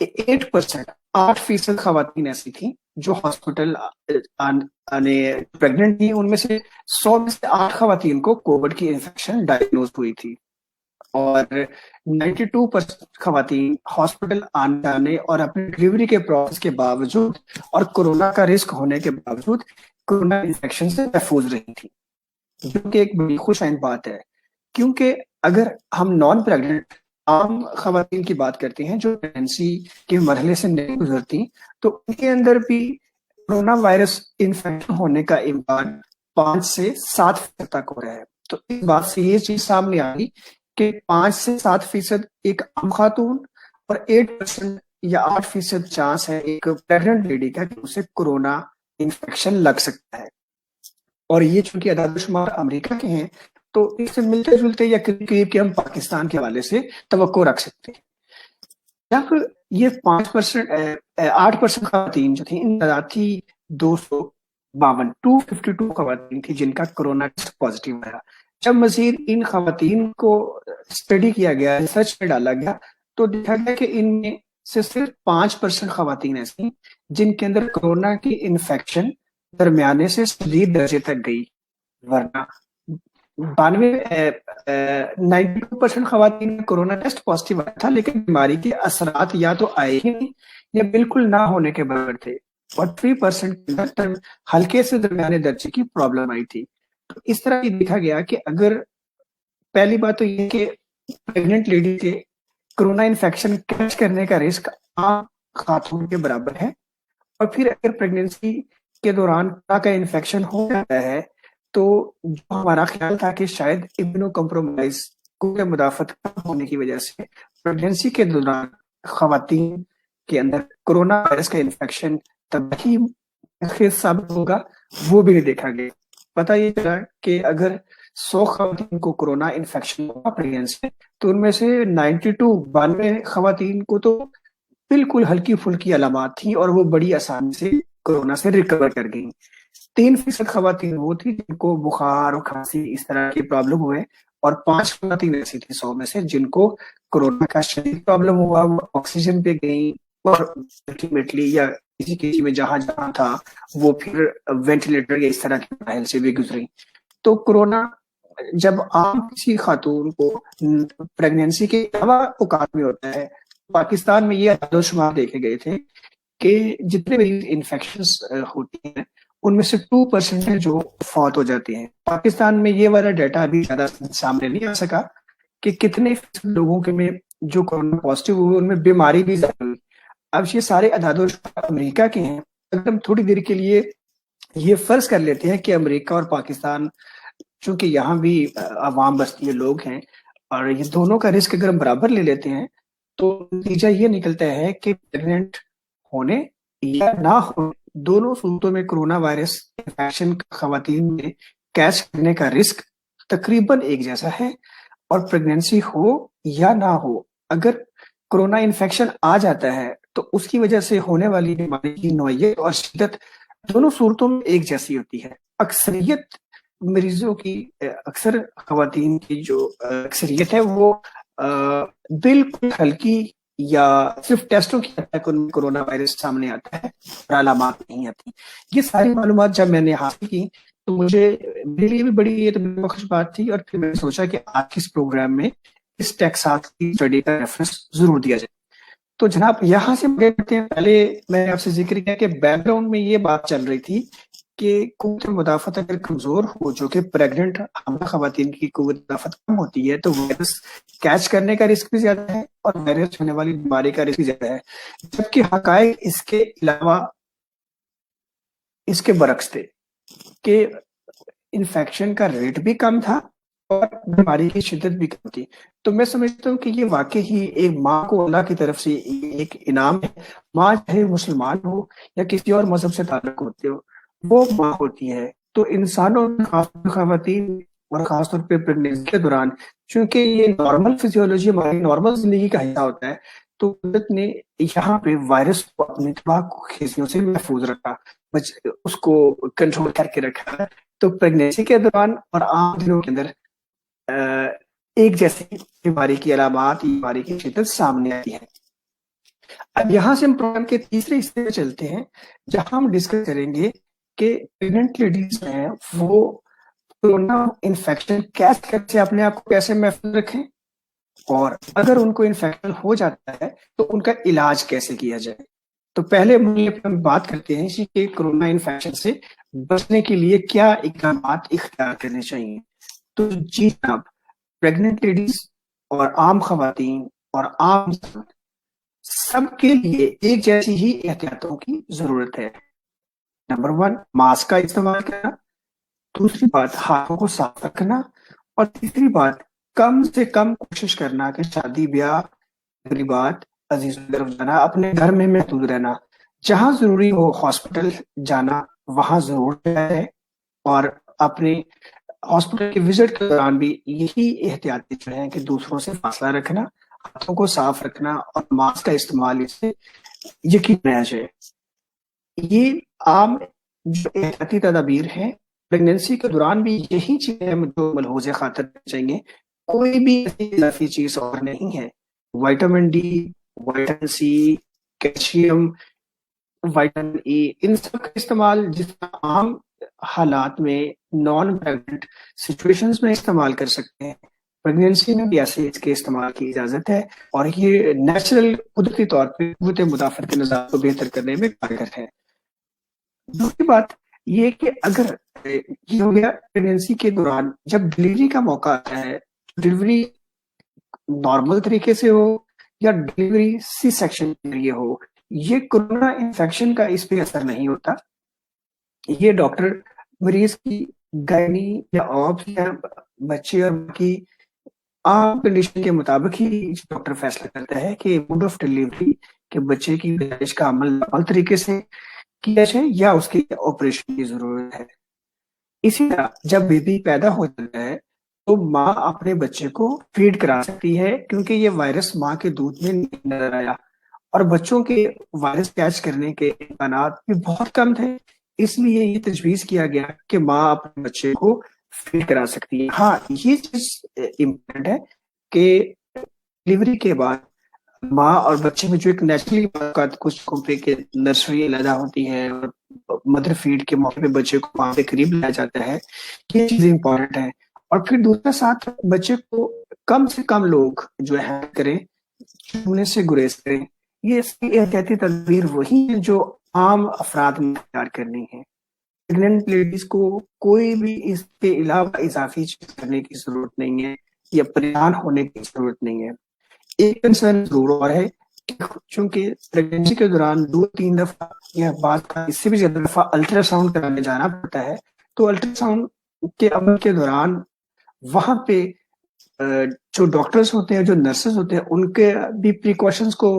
8%, 8% خواتین ایسی تھیں جو ہاسپٹل پریگنٹ تھی. ان میں سے 100 میں سے 8 خواتین کو کووڈ کی انفیکشن ڈائگنوز ہوئی تھی, اور 92% خواتین ہاسپٹل آنے جانے اور اپنی ڈلیوری کے پروسیس کے باوجود اور کورونا کا رسک ہونے کے باوجود کورونا انفیکشن سے محفوظ رہی تھی, جو کہ ایک بڑی خوش آئند بات ہے. کیونکہ اگر ہم نان پریگننٹ عام خواتین کی بات کرتے ہیں جو پریگنسی کے مرحلے سے نہیں گزرتی, تو ان کے اندر بھی کورونا وائرس انفیکشن ہونے کا امکان 5 سے 7% تک ہو رہا ہے. تو اس بات سے یہ چیز سامنے آ گئی کہ 5 سے 7% ایک عام خاتون اور 8% یا 8% چانس ہے ایک پریگننٹ لیڈی کا کہ اسے کورونا انفیکشن لگ سکتا ہے. اور یہ چونکہ اعداد و شمار امریکہ کے ہیں, تو اس سے ملتے جلتے یا قریب کہ ہم پاکستان کے حوالے سے توقع رکھ سکتے ہیں. جب یہ 8% خواتین جو تھیں, ان تعداد تھی 252 خواتین تھی جن کا کورونا ٹیسٹ پازیٹیو آیا. جب مزید ان خواتین کو اسٹڈی کیا گیا, ریسرچ میں ڈالا گیا, تو دیکھا گیا کہ ان میں سے صرف 5% خواتین ایسی جن کے اندر کورونا کی انفیکشن درمیانے سے شدید درجے تک گئی, ورنہ 92% خواتین کا کورونا ٹیسٹ پازیٹیو آیا تھا, لیکن بیماری کے اثرات یا تو آئے ہی نہیں یا بالکل نہ ہونے کے برابر تھے, اور 3% ہلکے سے درمیانے درجے کی پرابلم آئی تھی. تو اس طرح یہ دیکھا گیا کہ اگر پہلی بات تو یہ کہ پریگننٹ لیڈی کے کورونا انفیکشن کیچ کرنے کا رسک عام خاتون کے برابر ہے, اور پھر اگر پریگننسی کے دوران کورونا کا انفیکشن ہو جاتا ہے تو جو ہمارا خیال تھا کہ شاید امیونو کمپرومائز مدافعت کم ہونے کی وجہ سے پریگننسی کے دوران خواتین کے اندر کورونا وائرس کا انفیکشن تباہی خیز ثابت ہوگا, وہ بھی نہیں دیکھا گیا. پتہ یہ چلا کہ اگر 100 خواتین کو کورونا انفیکشن ہوا پریگننسی, تو ان میں سے 92 خواتین کو تو بالکل ہلکی پھلکی علامات تھیں اور وہ بڑی آسانی سے کورونا سے ریکور کر گئیں. 3% خواتین وہ تھی جن کو بخار اور کھانسی اس طرح کی پرابلم ہوئے, اور 5 خواتین ایسی تھی 100 میں سے جن کو کورونا کا شدید پرابلم ہوا, وہ آکسیجن پہ گئیں, اور الٹیمیٹلی یا کسی میں جہاں تھا وہ پھر وینٹیلیٹر یا اس طرح کے مراحل سے بھی گزری. تو کورونا جب عام کسی خاتون کو پریگنینسی کے علاوہ اوقات میں ہوتا ہے, پاکستان میں یہ اعداد و شمار دیکھے گئے تھے کہ جتنے بھی انفیکشنز ہوتی ہیں ان میں سے 2% ہیں جو فوت ہو جاتے ہیں. پاکستان میں یہ والا ڈیٹا ابھی زیادہ سامنے نہیں آ سکا کہ کتنے لوگوں کے میں جو کورونا پازیٹیو ہوئے ان میں بیماری بھی زیادہ ہوئی. اب یہ سارے اعداد و شمار امریکہ کے ہیں. اگر ہم تھوڑی دیر کے لیے یہ فرض کر لیتے ہیں کہ امریکہ اور پاکستان, چونکہ یہاں بھی عوام بستی لوگ ہیں, اور یہ دونوں کا رسک اگر ہم برابر لے لیتے ہیں تو نتیجہ یہ نکلتا ہے کہ پریگننٹ ہونے یا نہ ہونے دونوں صورتوں میں کورونا وائرس انفیکشن خواتین میں کیچ کرنے کا رسک تقریباً ایک جیسا ہے, اور پریگننسی ہو یا نہ ہو اگر کورونا انفیکشن آ جاتا ہے تو اس کی وجہ سے ہونے والی بیماری کی نوعیت اور شدت دونوں صورتوں میں ایک جیسی ہوتی ہے. اکثریت مریضوں کی, اکثر خواتین کی جو اکثریت ہے وہ بالکل ہلکی یا صرف ٹیسٹوں کی حد تک ان میں کورونا وائرس سامنے آتا ہے اور علامات نہیں آتی. یہ ساری معلومات جب میں نے حاصل کی تو مجھے میرے لیے بھی بڑی یہ تو خوش بات تھی, اور پھر میں نے سوچا کہ آج کے اس پروگرام میں اس ٹیکسات کی اسٹڈی کا ریفرنس ضرور دیا جائے. تو جناب یہاں سے کرتے ہیں. پہلے میں نے آپ سے ذکر کیا کہ بیک گراؤنڈ میں یہ بات چل رہی تھی کہ قوت مدافعت اگر کمزور ہو, جو کہ پریگننٹ حاملہ خواتین کی قوت مدافعت کم ہوتی ہے, تو وائرس کیچ کرنے کا رسک بھی زیادہ ہے اور وائرس ہونے والی بیماری کا رسک بھی زیادہ ہے. جبکہ حقائق اس کے علاوہ اس کے برعکس تھے کہ انفیکشن کا ریٹ بھی کم تھا اور بیماری کی شدت بھی کم تھی. تو میں سمجھتا ہوں کہ یہ واقعی ہی ایک ماں کو اللہ کی طرف سے ایک انعام ہے. ماں چاہے مسلمان ہو یا کسی اور مذہب سے تعلق ہوتے ہو, وہ ماں ہوتی ہے. تو انسانوں خاص طور خواتین اور خاص طور پہ پریگننسی کے دوران, چونکہ یہ نارمل فزیولوجی ہماری نارمل زندگی کا حصہ ہوتا ہے, تو قدرت نے یہاں پہ وائرس کو اپنی تباہ خیزیوں سے محفوظ رکھا, اس کو کنٹرول کر کے رکھا. تو پریگننسی کے دوران اور عام دنوں کے اندر ایک جیسی بیماری کی علامات, بیماری کی شدت سامنے آتی ہے. اب یہاں سے ہم پروگرام کے تیسرے حصے میں چلتے ہیں جہاں ہم ڈسکس کریں گے کہ پریگننٹ لیڈیز ہیں وہ کورونا انفیکشن کیسے اپنے آپ کو کیسے محفوظ رکھیں، اور اگر ان کو انفیکشن ہو جاتا ہے تو ان کا علاج کیسے کیا جائے۔ تو پہلے ہم بات کرتے ہیں کہ کورونا انفیکشن سے بچنے کے لیے کیا اقدامات اختیار کرنے چاہیے۔ تو جی جناب، پریگننٹ لیڈیز اور عام خواتین اور عام سب کے لیے ایک جیسی ہی احتیاطوں کی ضرورت ہے۔ نمبر 1، ماسک کا استعمال کرنا، دوسری بات ہاتھوں کو صاف رکھنا، اور تیسری بات کم سے کم کوشش کرنا کہ شادی بیاہ تقریبات عزیز کی طرف جانا اپنے گھر میں محدود رہنا، جہاں ضروری ہو ہاسپٹل جانا وہاں ضرور جائے، اور اپنے ہاسپٹل کے وزٹ کے دوران بھی یہی احتیاطی جو ہیں کہ دوسروں سے فاصلہ رکھنا، ہاتھوں کو صاف رکھنا اور ماسک کا استعمال اس سے یقین رہنا چاہیے۔ یہ عام جو احتیاطی تدابیر ہیں پریگنینسی کے دوران بھی یہی چیزیں جو ملحوظ خاطر چاہیے، کوئی بھی اضافی چیز اور نہیں ہے۔ Vitamin D, vitamin C, calcium, vitamin E, ان سب کا استعمال جس طرح عام حالات میں نان پریگننٹ سچویشنز میں استعمال کر سکتے ہیں، پریگنینسی میں بھی ایسے اس کے استعمال کی اجازت ہے، اور یہ نیچرل قدرتی طور پہ قوت مدافعت کے نظام کو بہتر کرنے میں کارگر ہے۔ دوسری بات یہ کہ اگر یہ ہو گیا پریگنینسی کے دوران جب ڈلیوری کا موقع آتا ہے، ڈلیوری نارمل طریقے سے ہو یا ڈلیوری سی سیکشن کے ذریعے ہو، یہ کورونا انفیکشن کا اس پہ اثر نہیں ہوتا۔ یہ ڈاکٹر مریض کی گائنی یا اوبس یا بچے اور کی عام کنڈیشن کے مطابق ہی ڈاکٹر فیصلہ کرتا ہے کہ موڈ آف ڈلیوری کہ بچے کی پیدائش کا عمل طریقے سے کیا جائے یا اس کے آپریشن کی ضرورت ہے۔ اسی طرح جب بیبی پیدا ہو جاتا ہے تو ماں اپنے بچے کو فیڈ کرا سکتی ہے، کیونکہ یہ وائرس ماں کے دودھ میں نہیں نظر آیا، اور بچوں کے وائرس کیچ کرنے کے امکانات بھی بہت کم تھے، اس لیے یہ تجویز کیا گیا کہ ماں اپنے بچے کو فیڈ کرا سکتی ہے۔ ہاں، یہ چیز امپورٹنٹ ہے کہ ڈلیوری کے بعد ماں اور بچے میں جو ایک نیچرلی کچھ نرسری علیحدہ ہوتی ہے اور مدر فیڈ کے موقع پہ بچے کو ماں کے قریب لایا جاتا ہے، یہ چیزیں امپورٹنٹ ہے۔ اور پھر دوسرا ساتھ بچے کو کم سے کم لوگ جو ہے کریں، چھونے سے گریز کریں۔ یہ اس کی احتیاطی تدبیر وہی ہے جو عام افراد میں اختیار کرنی ہے۔ پریگننٹ لیڈیز کو کوئی بھی اس کے علاوہ اضافی چیز کرنے کی ضرورت نہیں ہے یا پریشان ہونے کی ضرورت نہیں ہے۔ ایک کنسرن ضرور اور ہے کہ چونکہ پریگننسی کے دوران 2-3 دفعہ یا بعض کا اس سے بھی زیادہ دفعہ الٹرا ساؤنڈ کرانے جانا پڑتا ہے، تو الٹرا ساؤنڈ کے عمل کے دوران وہاں پہ جو ڈاکٹرز ہوتے ہیں، جو نرسز ہوتے ہیں، ان کے بھی پریکاشنز کو،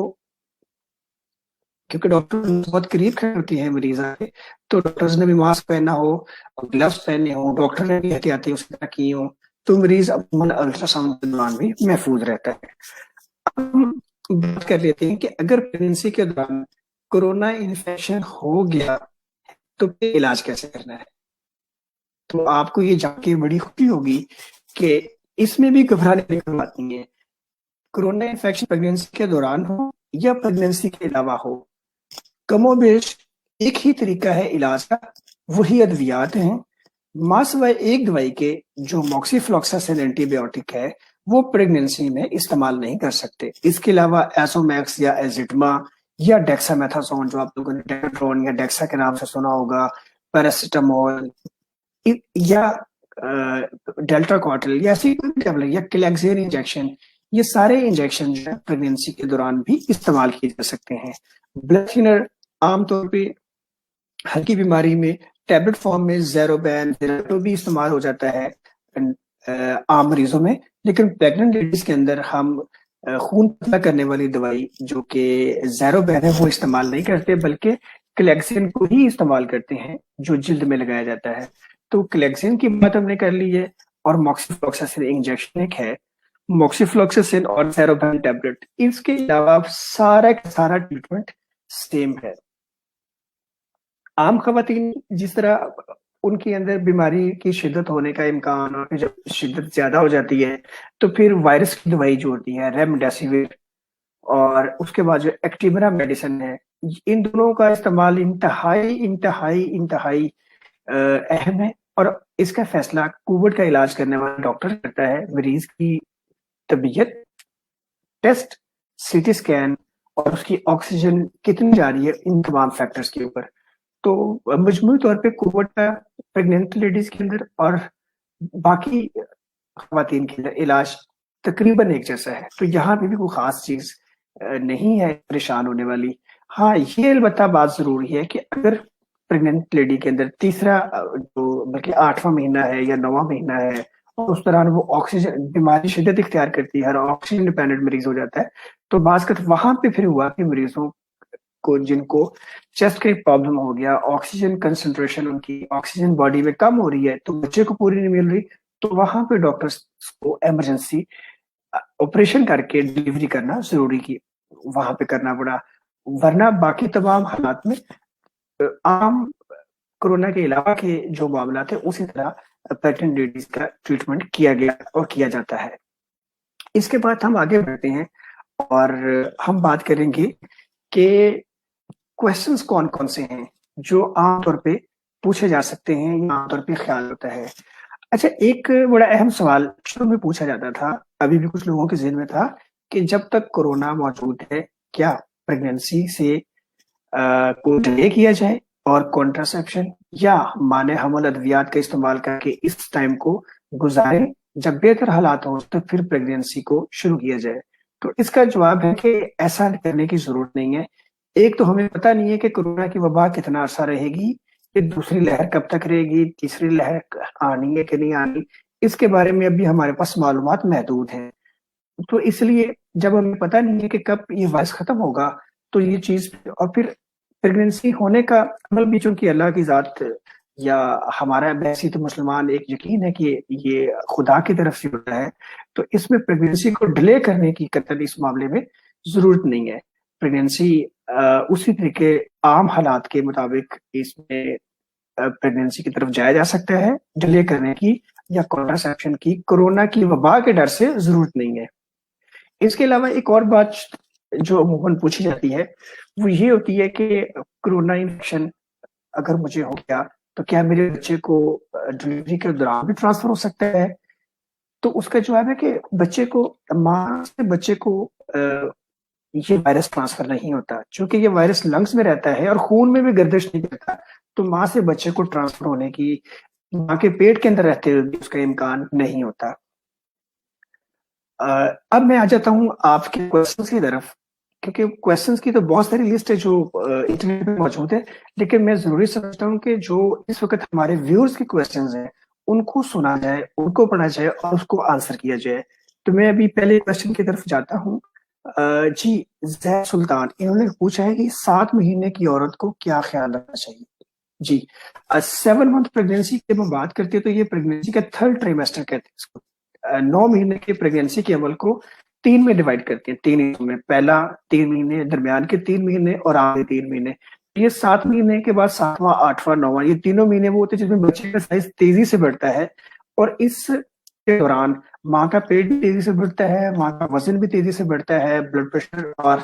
کیونکہ ڈاکٹر بہت قریب کھڑے ہوتی ہیں مریضوں کے، تو ڈاکٹرز نے بھی ماسک پہنا ہو، گلوز پہنے ہوں، ڈاکٹر نے بھی احتیاطی اس طرح کی ہوں، تو مریض عموماً الٹرا ساؤنڈ کے دوران بھی محفوظ رہتا ہے۔ ہم بات کر لیتے ہیں کہ اگر پریگننسی کے دوران کورونا انفیکشن ہو گیا تو پھر علاج کیسے کرنا ہے۔ تو آپ کو یہ جان کے بڑی خوشی ہوگی کہ اس میں بھی گھبرانے کی بات نہیں ہے۔ کورونا انفیکشن پریگننسی کے دوران ہو یا پریگننسی کے علاوہ ہو، کم و بیش ایک ہی طریقہ ہے علاج کا، وہی ادویات ہیں۔ ماں سوائے ایک دوائی کے جو موکسی فلوکساسن اینٹی بائیوٹک ہے وہ پریگننسی میں استعمال نہیں کر سکتے۔ اس کے علاوہ ایزومیکس یا ایزیٹما یا ڈیکسا میتھاسون، جو آپ لوگوں نے ڈیکاٹرون یا ڈیکسا کے نام سے سنا ہوگا، پیراسیٹامول یا ڈیلٹا کوارٹل یا ایسی کوئی ٹیبلٹ یا کلیکزین انجیکشن، یہ سارے انجیکشن جو ہے پریگننسی کے دوران بھی استعمال کیے جا سکتے ہیں۔ بلڈ تھنر عام طور پہ ہلکی بیماری میں ٹیبلٹ فارم میں زیروبین بھی استعمال ہو جاتا ہے عام مریضوں میں، لیکن پریگننٹ لیڈیز کے اندر ہم خون پتلا کرنے والی دوائی جو کہ زیروبین ہے وہ استعمال نہیں کرتے، بلکہ کلیکسین کو ہی استعمال کرتے ہیں جو جلد میں لگایا جاتا ہے۔ تو کلیکسین کی بات ہم نے کر لی ہے، اور موکسی فلوکساسن انجیکشن ایک ہے، موکسی فلوکساسن اور زیروبین ٹیبلٹ۔ اس کے علاوہ سارا کا سارا ٹریٹمنٹ سیم ہے۔ عام خواتین جس طرح ان کے اندر بیماری کی شدت ہونے کا امکان، اور جب شدت زیادہ ہو جاتی ہے تو پھر وائرس کی دوائی جو ہوتی ہے ریمڈیسیویر اور اس کے بعد جو ایکٹیورا میڈیسن ہے، ان دونوں کا استعمال انتہائی انتہائی انتہائی اہم ہے، اور اس کا فیصلہ کووڈ کا علاج کرنے والا ڈاکٹر کرتا ہے، مریض کی طبیعت، ٹیسٹ، سی ٹی اسکین اور اس کی آکسیجن کتنی جا رہی ہے، ان تمام فیکٹرز کے اوپر۔ تو مجموعی طور پہ کووڈ کا پریگننٹ لیڈیز کے اندر اور باقی خواتین کے اندر علاج تقریباً ایک جیسا ہے، تو یہاں پہ بھی کوئی خاص چیز نہیں ہے پریشان ہونے والی۔ ہاں یہ البتہ بات ضروری ہے کہ اگر پریگننٹ لیڈی کے اندر تیسرا جو بلکہ 8واں مہینہ ہے یا 9واں مہینہ ہے، اور اس دوران وہ آکسیجن بیماری شدت اختیار کرتی ہے اور آکسیجن ڈپینڈنٹ مریض ہو جاتا ہے، تو بعض کا وہاں پہ پھر ہوا کہ مریضوں کو جن کو چیسٹ کا پرابلم ہو گیا، آکسیجن کنسنٹریشن ان کی آکسیجن باڈی میں کم ہو رہی ہے تو بچے کو پوری نہیں مل رہی، تو وہاں پہ ڈاکٹرز کو ایمرجنسی آپریشن کر کے ڈلیوری کرنا ضروری کی وہاں پہ کرنا پڑا، ورنہ باقی تمام حالات میں عام کورونا کے علاوہ کے جو معاملات ہیں اسی طرح پیگنٹ لیڈیز کا ٹریٹمنٹ کیا گیا اور کیا جاتا ہے۔ اس کے بعد ہم آگے بڑھتے ہیں اور ہم بات کریں گے کہ کوشچنس کون کون سے ہیں جو عام طور پہ پوچھے جا سکتے ہیں یا عام طور پہ خیال ہوتا ہے۔ اچھا، ایک بڑا اہم سوال شروع میں پوچھا جاتا تھا، ابھی بھی کچھ لوگوں کے ذہن میں تھا کہ جب تک کورونا موجود ہے کیا پریگننسی سے کو ڈیلے کیا جائے اور کانٹراسیپشن یا مانع حمل ادویات کا استعمال کر کے اس ٹائم کو گزاریں، جب بہتر حالات ہوں تو پھر پریگننسی کو شروع کیا جائے۔ تو اس کا جواب ہے کہ ایسا کرنے کی ضرورت نہیں ہے۔ ایک تو ہمیں پتہ نہیں ہے کہ کورونا کی وبا کتنا عرصہ رہے گی، کہ دوسری لہر کب تک رہے گی، تیسری لہر آنی ہے کہ نہیں آنی، اس کے بارے میں ابھی ہمارے پاس معلومات محدود ہیں۔ تو اس لیے جب ہمیں پتہ نہیں ہے کہ کب یہ وائرس ختم ہوگا تو یہ چیز، اور پھر پریگننسی ہونے کا عمل بھی چونکہ اللہ کی ذات یا ہمارا بحثیت مسلمان ایک یقین ہے کہ یہ خدا کی طرف سے ہوتا ہے، تو اس میں پریگننسی کو ڈیلے کرنے کی قطعاً اس معاملے میں ضرورت نہیں ہے۔ پریگننسی اسی طریقے عام حالات کے مطابق اس میں پریگننسی کی طرف جایا جا سکتا ہے، ڈیلے کرنے کی یا کانٹراسیپشن کی کورونا کی وبا کے ڈر سے ضرورت نہیں ہے۔ اس کے علاوہ ایک اور بات جو عموماً پوچھی جاتی ہے وہ یہ ہوتی ہے کہ کورونا انفیکشن اگر مجھے ہو گیا تو کیا میرے بچے کو ڈلیوری کے دوران بھی ٹرانسفر ہو سکتا ہے؟ تو اس کا جواب ہے کہ بچے کو، ماں سے بچے کو یہ وائرس ٹرانسفر نہیں ہوتا، چونکہ یہ وائرس لنگس میں رہتا ہے اور خون میں بھی گردش نہیں کرتا، تو ماں سے بچے کو ٹرانسفر ہونے کی ماں کے پیٹ کے اندر رہتے ہوئے بھی اس کا امکان نہیں ہوتا۔ اب میں آ جاتا ہوں آپ کے کوشچنس کی طرف، کیونکہ کوشچنس کی تو بہت ساری لسٹ ہے جو انٹرنیٹ پہ موجود ہے، لیکن میں ضروری سمجھتا ہوں کہ جو اس وقت ہمارے ویورز کے کوشچنس ہیں ان کو سنا جائے، ان کو پڑھا جائے اور اس کو آنسر کیا جائے۔ تو میں ابھی پہلے کوشچن کی طرف جاتا ہوں۔ جی زہر سلطان، انہوں نے پوچھا ہے کہ 7 مہینے کی عورت کو کیا خیال رکھنا چاہیے؟ جی 7 منتھ پریگنینسی کی ہم بات کرتے ہیں تو یہ پریگنینسی کا 3rd ٹرائمیسٹر کہتے ہیں اس کو۔ 9 مہینے کی پریگنینسی کے عمل کو 3 میں ڈیوائڈ کرتے ہیں، 3 حصوں میں، پہلا 3 مہینے، درمیان کے 3 مہینے اور آخری 3 مہینے۔ یہ 7 مہینے کے بعد 7واں 8واں 9واں یہ تینوں مہینے وہ ہوتے ہیں جس میں بچے کا سائز تیزی سے بڑھتا ہے، اور اس کے دوران ماں کا پیٹ بھی تیزی سے بڑھتا ہے، ماں کا وزن بھی تیزی سے بڑھتا ہے، بلڈ پریشر اور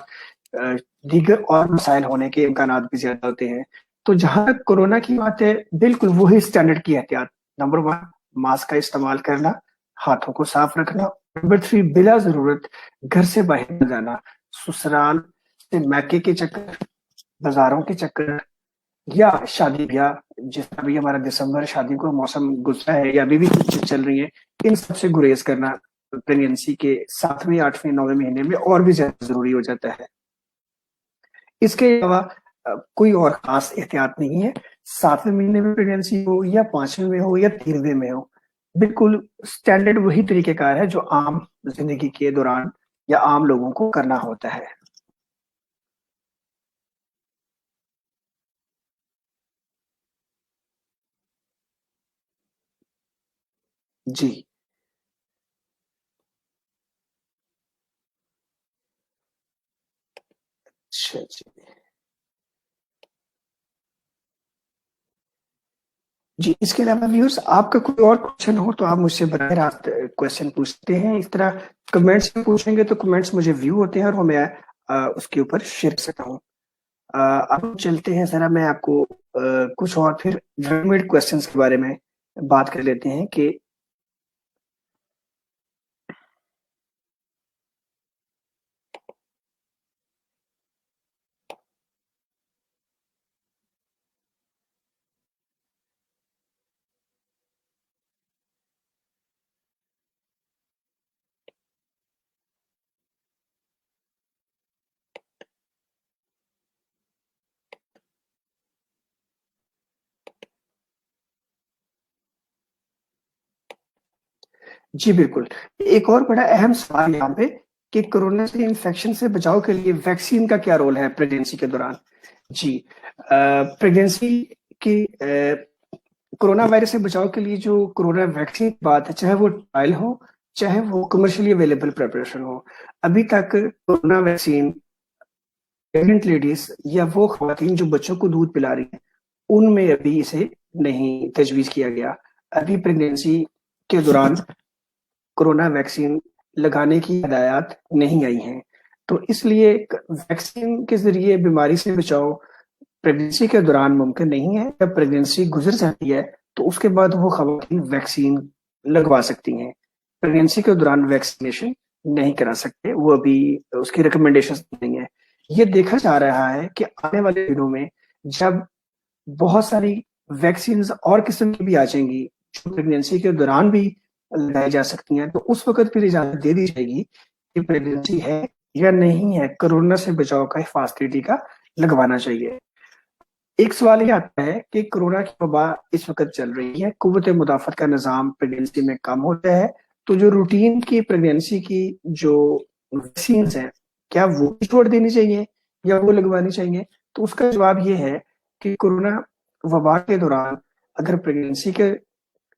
دیگر اور مسائل ہونے کے امکانات بھی زیادہ ہوتے ہیں۔ تو جہاں تک کورونا کی بات ہے، بالکل وہی اسٹینڈرڈ کی احتیاط۔ نمبر 1 ماسک کا استعمال کرنا، ہاتھوں کو صاف رکھنا۔ نمبر 3 بلا ضرورت گھر سے باہر نہ جانا، سسرال سے میکے کے چکر، بازاروں کے چکر یا شادی بیاہ، جس طرح بھی ہمارا دسمبر شادی کو موسم گزرا ہے یا ابھی بھی چل رہی ہے، ان سب سے گریز کرنا پریگنینسی کے 7ویں 8ویں 9ویں مہینے میں اور بھی زیادہ ضروری ہو جاتا ہے۔ اس کے علاوہ کوئی اور خاص احتیاط نہیں ہے، 7ویں مہینے میں پریگنینسی ہو یا 5ویں میں ہو یا 3ویں میں ہو، بالکل اسٹینڈرڈ وہی طریقہ کار ہے جو عام زندگی کے دوران یا عام لوگوں کو کرنا ہوتا ہے۔ جی اچھا جی، اس کے علاوہ ویورز آپ کا کوئی اور کوشچن ہو تو آپ مجھ سے براہ راست کوشچن پوچھتے ہیں۔ اس طرح کمنٹس میں پوچھیں گے تو کمنٹس مجھے ویو ہوتے ہیں اور وہ میں اس کے اوپر شیئر کر سکتا ہوں. اب ہم چلتے ہیں ذرا، میں آپ کو کچھ اور پھر ریڈیمیڈ کوشچنس کے بارے میں بات کر لیتے ہیں کہ جی بالکل. ایک اور بڑا اہم سوال یہاں پہ کہ کورونا سے انفیکشن سے بچاؤ کے لیے ویکسین کا کیا رول ہے پریگنینسی کے دوران. جی پریگنینسی کی کورونا وائرس سے بچاؤ کے لیے جو کورونا ویکسین کی بات ہے، چاہے وہ ٹرائل ہو چاہے وہ کمرشلی اویلیبل پریپریشن ہو، ابھی تک کورونا ویکسین پریگننٹ لیڈیز یا وہ خواتین جو بچوں کو دودھ پلا رہی ہیں ان میں ابھی اسے نہیں تجویز کیا گیا. ابھی پریگنینسی کے دوران کورونا ویکسین لگانے کی ہدایات نہیں آئی ہیں، تو اس لیے ویکسین کے ذریعے بیماری سے بچاؤ پریگنینسی کے دوران ممکن نہیں ہے. جب پریگنینسی گزر جاتی ہے تو اس کے بعد وہ خواتین ویکسین لگوا سکتی ہیں. پریگنینسی کے دوران ویکسینیشن نہیں کرا سکتے، وہ ابھی اس کی ریکمنڈیشن نہیں ہے. یہ دیکھا جا رہا ہے کہ آنے والے دنوں میں جب بہت ساری ویکسینز اور قسم کی بھی آ جائیں گی جو پریگنینسی کے دوران بھی لگائی جا سکتی ہیں، تو اس وقت پھر اجازت دے دی جائے گی کہ پریگنینسی ہے یا نہیں ہے، کورونا سے بچاؤ کا حفاظتی ٹیکہ لگوانا چاہیے. ایک سوال یہ آتا ہے کہ کورونا کی وبا اس وقت چل رہی ہے، قوت مدافعت کا نظام پریگنینسی میں کم ہوتا ہے، تو جو روٹین کی پریگنینسی کی جو ویکسینز ہیں کیا وہ بھی چھوڑ دینی چاہیے یا وہ لگوانی چاہیے؟ تو اس کا جواب یہ ہے کہ کورونا وبا کے دوران اگر پریگنینسی کے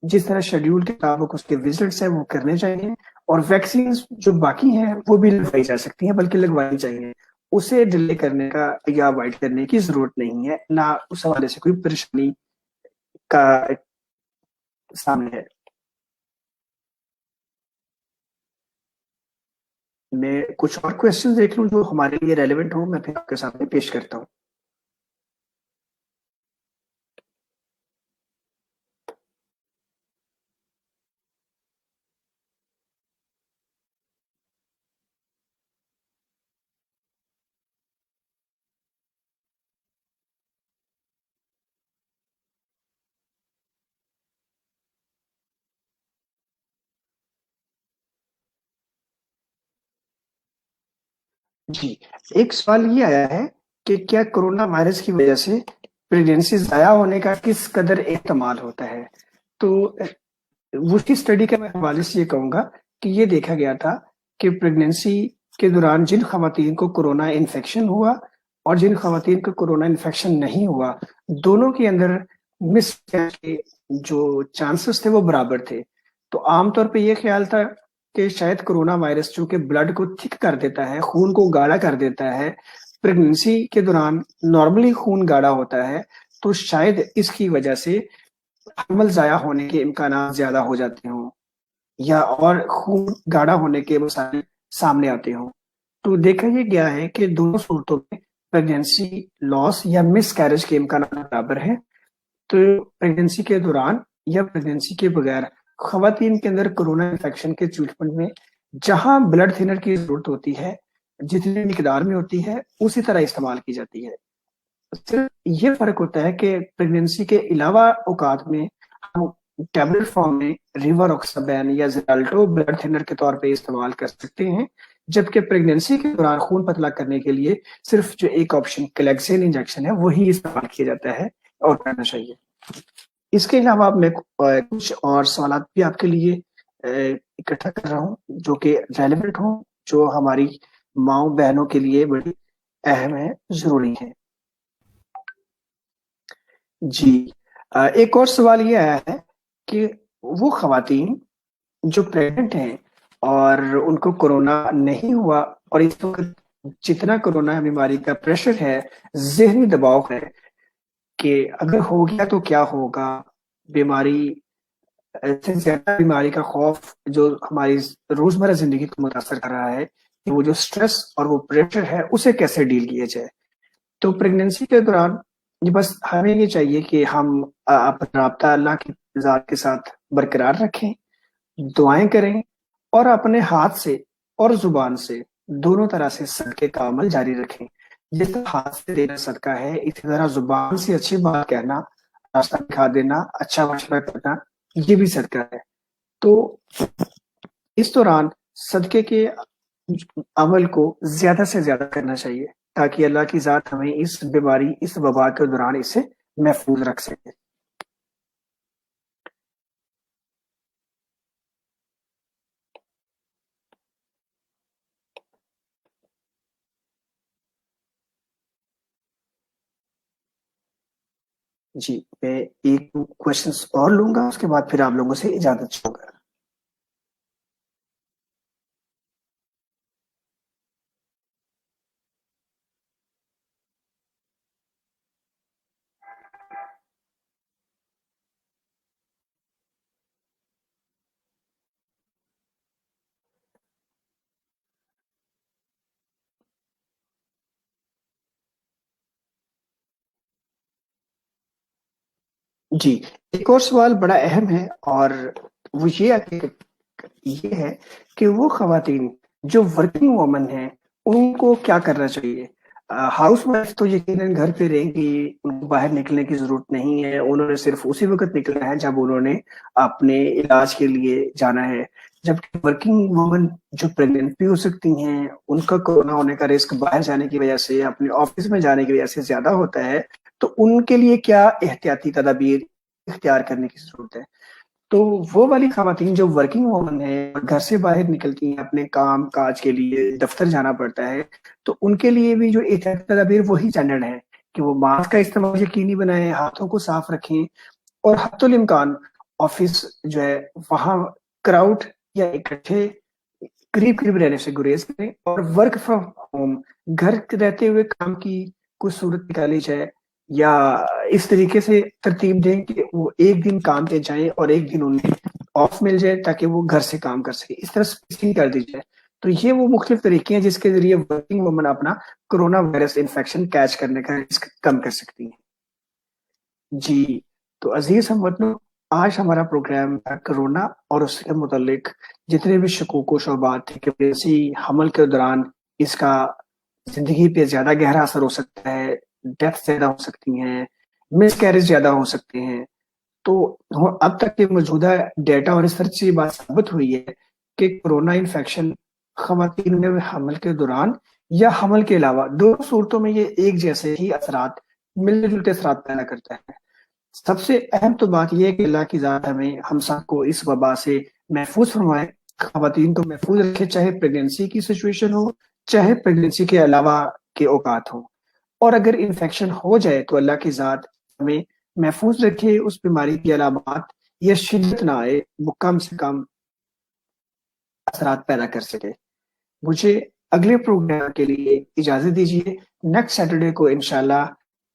جس طرح شیڈیول کے مطابق اس کے وزٹس ہیں وہ کرنے چاہیے، اور ویکسینز جو باقی ہیں وہ بھی لگوائی جا سکتی ہیں، بلکہ لگوانی چاہیے. اسے ڈیلے کرنے کا یا اوائڈ کرنے کی ضرورت نہیں ہے، نہ اس حوالے سے کوئی پریشانی کا سامنے ہے. میں کچھ اور کوشچن دیکھ لوں جو ہمارے لیے ریلیونٹ ہو، میں پھر آپ کے سامنے پیش کرتا ہوں. جی ایک سوال یہ آیا ہے کہ کیا کورونا وائرس کی وجہ سے پریگنینسی ضائع ہونے کا کس قدر احتمال ہوتا ہے. تو اس کی اسٹڈی کے میں حوالے سے یہ کہوں گا کہ یہ دیکھا گیا تھا کہ پریگنینسی کے دوران جن خواتین کو کورونا انفیکشن ہوا اور جن خواتین کو کورونا انفیکشن نہیں ہوا، دونوں کے اندر مس کے جو چانسز تھے وہ برابر تھے. تو عام طور پہ یہ خیال تھا کہ شاید کورونا وائرس چونکہ بلڈ کو تھک کر دیتا ہے، خون کو گاڑھا کر دیتا ہے، پریگنینسی کے دوران نارملی خون گاڑھا ہوتا ہے، تو شاید اس کی وجہ سے حمل ضائع ہونے کے امکانات زیادہ ہو جاتے ہوں یا اور خون گاڑھا ہونے کے مسائل سامنے آتے ہوں. تو دیکھا یہ گیا ہے کہ دونوں صورتوں میں پریگنینسی لاس یا مس کیریج کے امکانات برابر ہیں. تو پریگنینسی کے دوران یا پریگنینسی کے بغیر خواتین کے اندر کورونا انفیکشن کے ٹریٹمنٹ میں جہاں بلڈ تھنر کی ضرورت ہوتی ہے، جتنی مقدار میں ہوتی ہے اسی طرح استعمال کی جاتی ہے. صرف یہ فرق ہوتا ہے کہ پریگنینسی کے علاوہ اوقات میں ہم ٹیبلٹ فارم میں ریور آکسابین یا زیرالٹو بلڈ تھنر کے طور پہ استعمال کر سکتے ہیں، جبکہ پریگنینسی کے دوران خون پتلا کرنے کے لیے صرف جو ایک آپشن کلیکسین انجیکشن ہے وہی استعمال کیا جاتا ہے اور کرنا چاہیے. اس کے علاوہ میں کچھ اور سوالات بھی آپ کے لیے اکٹھا کر رہا ہوں جو کہ ریلیونٹ ہوں، جو ہماری ماؤں بہنوں کے لیے بڑی اہم ہے، ضروری ہے. جی ایک اور سوال یہ آیا ہے کہ وہ خواتین جو پریگنٹ ہیں اور ان کو کورونا نہیں ہوا اور اس وقت جتنا کورونا بیماری کا پریشر ہے، ذہنی دباؤ ہے کہ اگر ہو گیا تو کیا ہوگا، بیماری سے زیادہ بیماری کا خوف جو ہماری روزمرہ زندگی کو متاثر کر رہا ہے، کہ وہ جو سٹریس اور وہ پریشر ہے اسے کیسے ڈیل کیا جائے. تو پریگنینسی کے دوران یہ بس ہمیں یہ چاہیے کہ ہم اپنا رابطہ اللہ کی ذات کے ساتھ برقرار رکھیں، دعائیں کریں اور اپنے ہاتھ سے اور زبان سے دونوں طرح سے صدقے کا عمل جاری رکھیں. جس طرح ہاتھ سے دینا صدقہ ہے، اسی طرح زبان سے اچھی بات کہنا، راستہ دکھا دینا، اچھا مشورہ کرنا، یہ بھی صدقہ ہے. تو اس دوران صدقے کے عمل کو زیادہ سے زیادہ کرنا چاہیے تاکہ اللہ کی ذات ہمیں اس بیماری، اس وبا کے دوران اسے محفوظ رکھ سکے. جی میں ایک کوشچنس اور لوں گا، اس کے بعد پھر آپ لوگوں سے اجازت چاہوں گا. جی ایک اور سوال بڑا اہم ہے، اور وہ یہ ہے کہ وہ خواتین جو ورکنگ وومن ہیں ان کو کیا کرنا چاہیے. ہاؤس وائف تو یقیناً گھر پہ رہیں گی، ان کو باہر نکلنے کی ضرورت نہیں ہے، انہوں نے صرف اسی وقت نکلنا ہے جب انہوں نے اپنے علاج کے لیے جانا ہے. جبکہ ورکنگ وومن جو پریگننٹ بھی ہو سکتی ہیں، ان کا کورونا ہونے کا رسک باہر جانے کی وجہ سے، اپنے آفس میں جانے کی وجہ سے زیادہ ہوتا ہے. تو ان کے لیے کیا احتیاطی تدابیر اختیار کرنے کی ضرورت ہے. تو وہ والی خواتین جو ورکنگ وومن ہیں، گھر سے باہر نکلتی ہیں، اپنے کام کاج کے لیے دفتر جانا پڑتا ہے، تو ان کے لیے بھی جو احتیاطی تدابیر وہی اسٹینڈرڈ ہے کہ وہ ماسک کا استعمال یقینی بنائیں، ہاتھوں کو صاف رکھیں، اور حتی الامکان آفس جو ہے وہاں کراؤڈ یا اکٹھے قریب قریب رہنے سے گریز کریں، اور ورک فرام ہوم گھر رہتے ہوئے کام کی کچھ صورت نکالی جائے، یا اس طریقے سے ترتیب دیں کہ وہ ایک دن کام پہ جائیں اور ایک دن انہیں آف مل جائے تاکہ وہ گھر سے کام کر سکے. اس طرح اسپیسنگ کر دی جائے. تو یہ وہ مختلف طریقے ہیں جس کے ذریعے ورکنگ وومن اپنا کرونا وائرس انفیکشن کیچ کرنے کا رسک کم کر سکتی ہیں. جی تو عزیز ہم وطنوں، آج ہمارا پروگرام کرونا اور اس کے متعلق جتنے بھی شکوک و شبہات تھے کہ پریگنینسی حمل کے دوران اس کا زندگی پہ زیادہ گہرا اثر ہو سکتا ہے، ڈیتھ زیادہ ہو سکتی ہیں، مس کیریج زیادہ ہو سکتے ہیں. تو اب تک کے موجودہ ڈیٹا اور ریسرچ سے یہ بات ثابت ہوئی ہے کہ کورونا انفیکشن خواتین میں حمل کے دوران یا حمل کے علاوہ دونوں صورتوں میں یہ ایک جیسے ہی اثرات، ملتے جلتے اثرات پیدا کرتا ہے. سب سے اہم تو بات یہ ہے کہ اللہ کی ذات ہمیں ہم سب کو اس وبا سے محفوظ فرمائے، خواتین کو محفوظ رکھے، چاہے پریگنینسی کی سچویشن ہو، چاہے پریگنینسی کے علاوہ کے اوقات ہوں. اور اگر انفیکشن ہو جائے تو اللہ کی ذات ہمیں محفوظ رکھے، اس بیماری کی علامات یا شدت نہ آئے، وہ کم سے کم اثرات پیدا کر سکے. مجھے اگلے پروگرام کے لیے اجازت دیجیے. نیکسٹ سیٹرڈے کو انشاءاللہ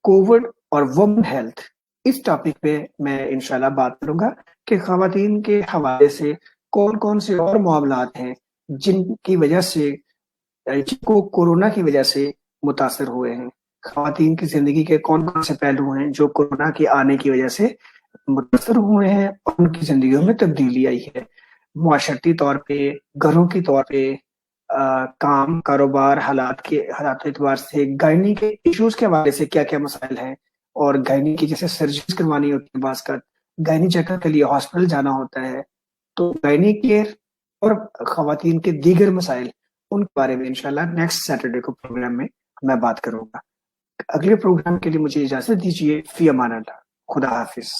کووڈ اور وومن ہیلتھ اس ٹاپک پہ میں انشاءاللہ بات کروں گا کہ خواتین کے حوالے سے کون کون سے اور معاملات ہیں جن کی وجہ سے، جن کو کورونا کی وجہ سے متاثر ہوئے ہیں. خواتین کی زندگی کے کون کون سے پہلو ہیں جو کورونا کے آنے کی وجہ سے متاثر ہوئے ہیں اور ان کی زندگیوں میں تبدیلی آئی ہے، معاشرتی طور پہ، گھروں کی طور پہ، کام کاروبار حالات اعتبار سے، گائنی کے ایشوز کے حوالے سے کیا کیا مسائل ہیں، اور گائنی کی جیسے سرجریز کروانی ہوتی ہے، بعض کا گائنی چیک اپ کے لیے ہاسپٹل جانا ہوتا ہے. تو گائنی کیئر اور خواتین کے دیگر مسائل، ان کے بارے میں انشاءاللہ نیکسٹ سیٹرڈے کو پروگرام میں بات کروں گا. اگلے پروگرام کے لیے مجھے اجازت دیجیے. فی امان اللہ. خدا حافظ.